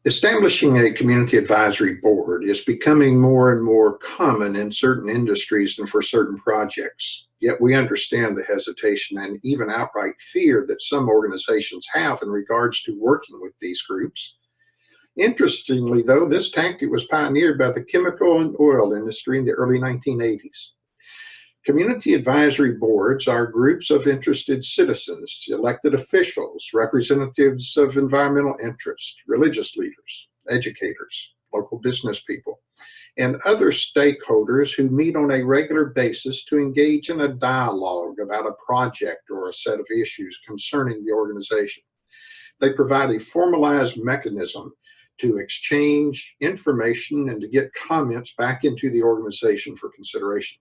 Establishing a community advisory board is becoming more and more common in certain industries and for certain projects. Yet we understand the hesitation and even outright fear that some organizations have in regards to working with these groups. Interestingly, though, this tactic was pioneered by the chemical and oil industry in the early 1980s. Community advisory boards are groups of interested citizens, elected officials, representatives of environmental interests, religious leaders, educators, local business people, and other stakeholders who meet on a regular basis to engage in a dialogue about a project or a set of issues concerning the organization. They provide a formalized mechanism to exchange information and to get comments back into the organization for consideration.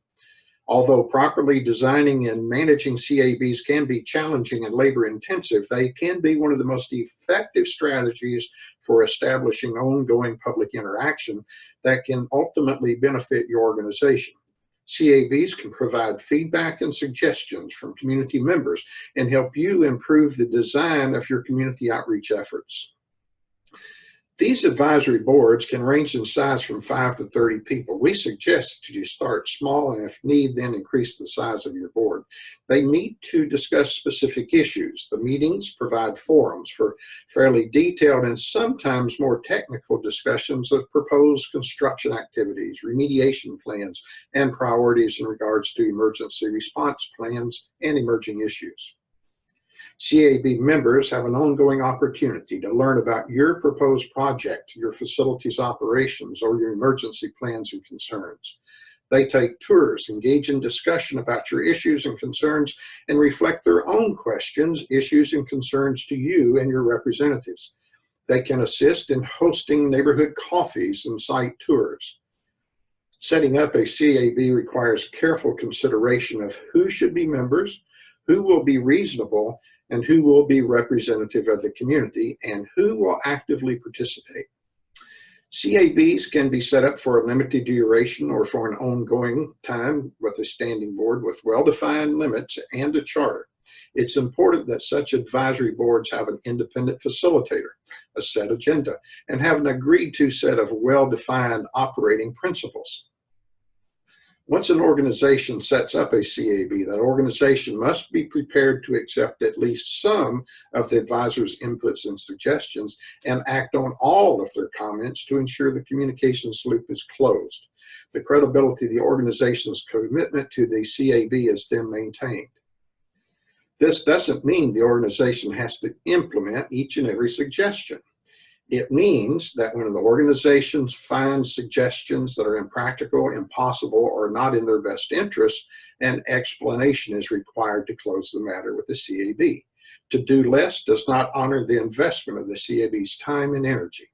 Although properly designing and managing CABs can be challenging and labor intensive, they can be one of the most effective strategies for establishing ongoing public interaction that can ultimately benefit your organization. CABs can provide feedback and suggestions from community members and help you improve the design of your community outreach efforts. These advisory boards can range in size from 5 to 30 people. We suggest that you start small and if need, then increase the size of your board. They meet to discuss specific issues. The meetings provide forums for fairly detailed and sometimes more technical discussions of proposed construction activities, remediation plans, and priorities in regards to emergency response plans and emerging issues. CAB members have an ongoing opportunity to learn about your proposed project, your facility's operations, or your emergency plans and concerns. They take tours, engage in discussion about your issues and concerns, and reflect their own questions, issues, and concerns to you and your representatives. They can assist in hosting neighborhood coffees and site tours. Setting up a CAB requires careful consideration of who should be members, who will be reasonable, and who will be representative of the community, and who will actively participate. CABs can be set up for a limited duration or for an ongoing time with a standing board with well-defined limits and a charter. It's important that such advisory boards have an independent facilitator, a set agenda, and have an agreed-to set of well-defined operating principles. Once an organization sets up a CAB, that organization must be prepared to accept at least some of the advisor's inputs and suggestions and act on all of their comments to ensure the communications loop is closed. The credibility of the organization's commitment to the CAB is then maintained. This doesn't mean the organization has to implement each and every suggestion. It means that when the organizations find suggestions that are impractical, impossible, or not in their best interest, an explanation is required to close the matter with the CAB. To do less does not honor the investment of the CAB's time and energy.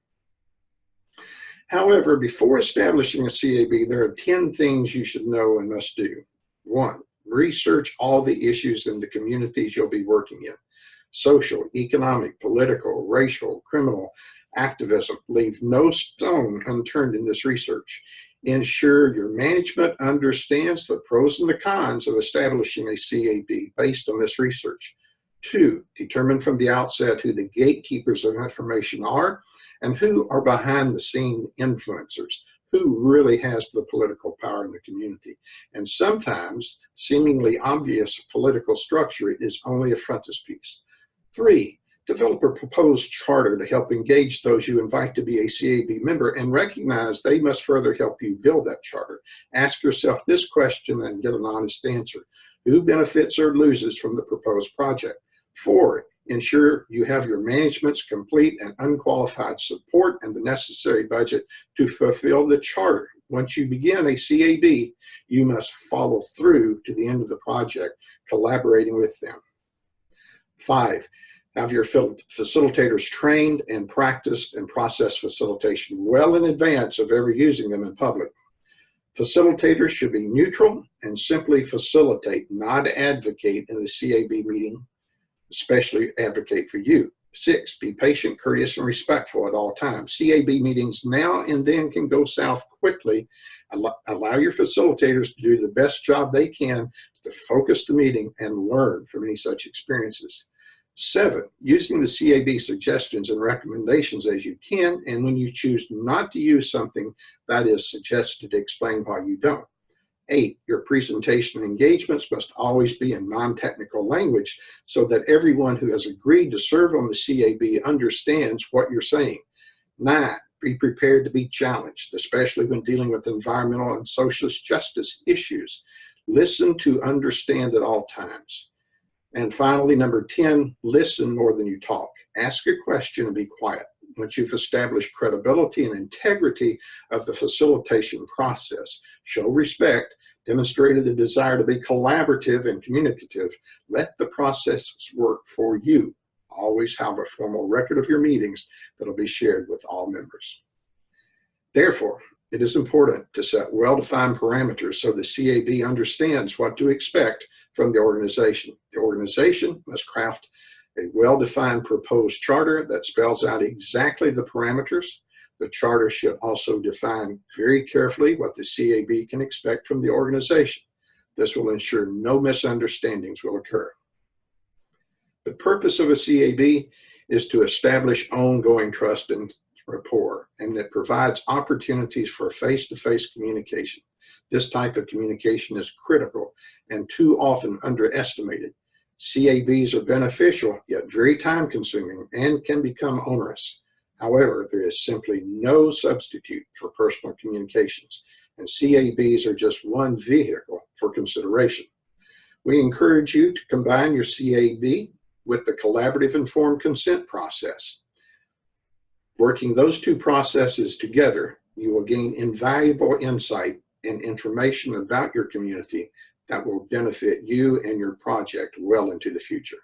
However, before establishing a CAB, there are 10 things you should know and must do. 1, research all the issues in the communities you'll be working in. Social, economic, political, racial, criminal, activism. Leave no stone unturned in this research. Ensure your management understands the pros and the cons of establishing a CAB based on this research. 2, determine from the outset who the gatekeepers of information are and who are behind the scene influencers, who really has the political power in the community. And sometimes seemingly obvious political structure is only a frontispiece. 3, develop a proposed charter to help engage those you invite to be a CAB member and recognize they must further help you build that charter. Ask yourself this question and get an honest answer. Who benefits or loses from the proposed project? 4, ensure you have your management's complete and unqualified support and the necessary budget to fulfill the charter. Once you begin a CAB, you must follow through to the end of the project, collaborating with them. 5, have your facilitators trained and practiced and process facilitation well in advance of ever using them in public. Facilitators should be neutral and simply facilitate, not advocate in the CAB meeting, especially advocate for you. 6, be patient, courteous, and respectful at all times. CAB meetings now and then can go south quickly. Allow your facilitators to do the best job they can to focus the meeting and learn from any such experiences. 7, using the CAB suggestions and recommendations as you can, and when you choose not to use something that is suggested, explain why you don't. 8, your presentation engagements must always be in non-technical language so that everyone who has agreed to serve on the CAB understands what you're saying. 9, be prepared to be challenged, especially when dealing with environmental and social justice issues. Listen to understand at all times. And finally, number 10, listen more than you talk. Ask a question and be quiet. Once you've established credibility and integrity of the facilitation process, show respect, demonstrated the desire to be collaborative and communicative, let the process work for you. Always have a formal record of your meetings that will be shared with all members. Therefore, it is important to set well-defined parameters so the CAB understands what to expect from the organization. The organization must craft a well-defined proposed charter that spells out exactly the parameters. The charter should also define very carefully what the CAB can expect from the organization. This will ensure no misunderstandings will occur. The purpose of a CAB is to establish ongoing trust and rapport, and it provides opportunities for face-to-face communication. This type of communication is critical and too often underestimated. CABs are beneficial, yet very time-consuming and can become onerous. However, there is simply no substitute for personal communications, and CABs are just one vehicle for consideration. We encourage you to combine your CAB with the collaborative informed consent process. Working those two processes together, you will gain invaluable insight and information about your community that will benefit you and your project well into the future.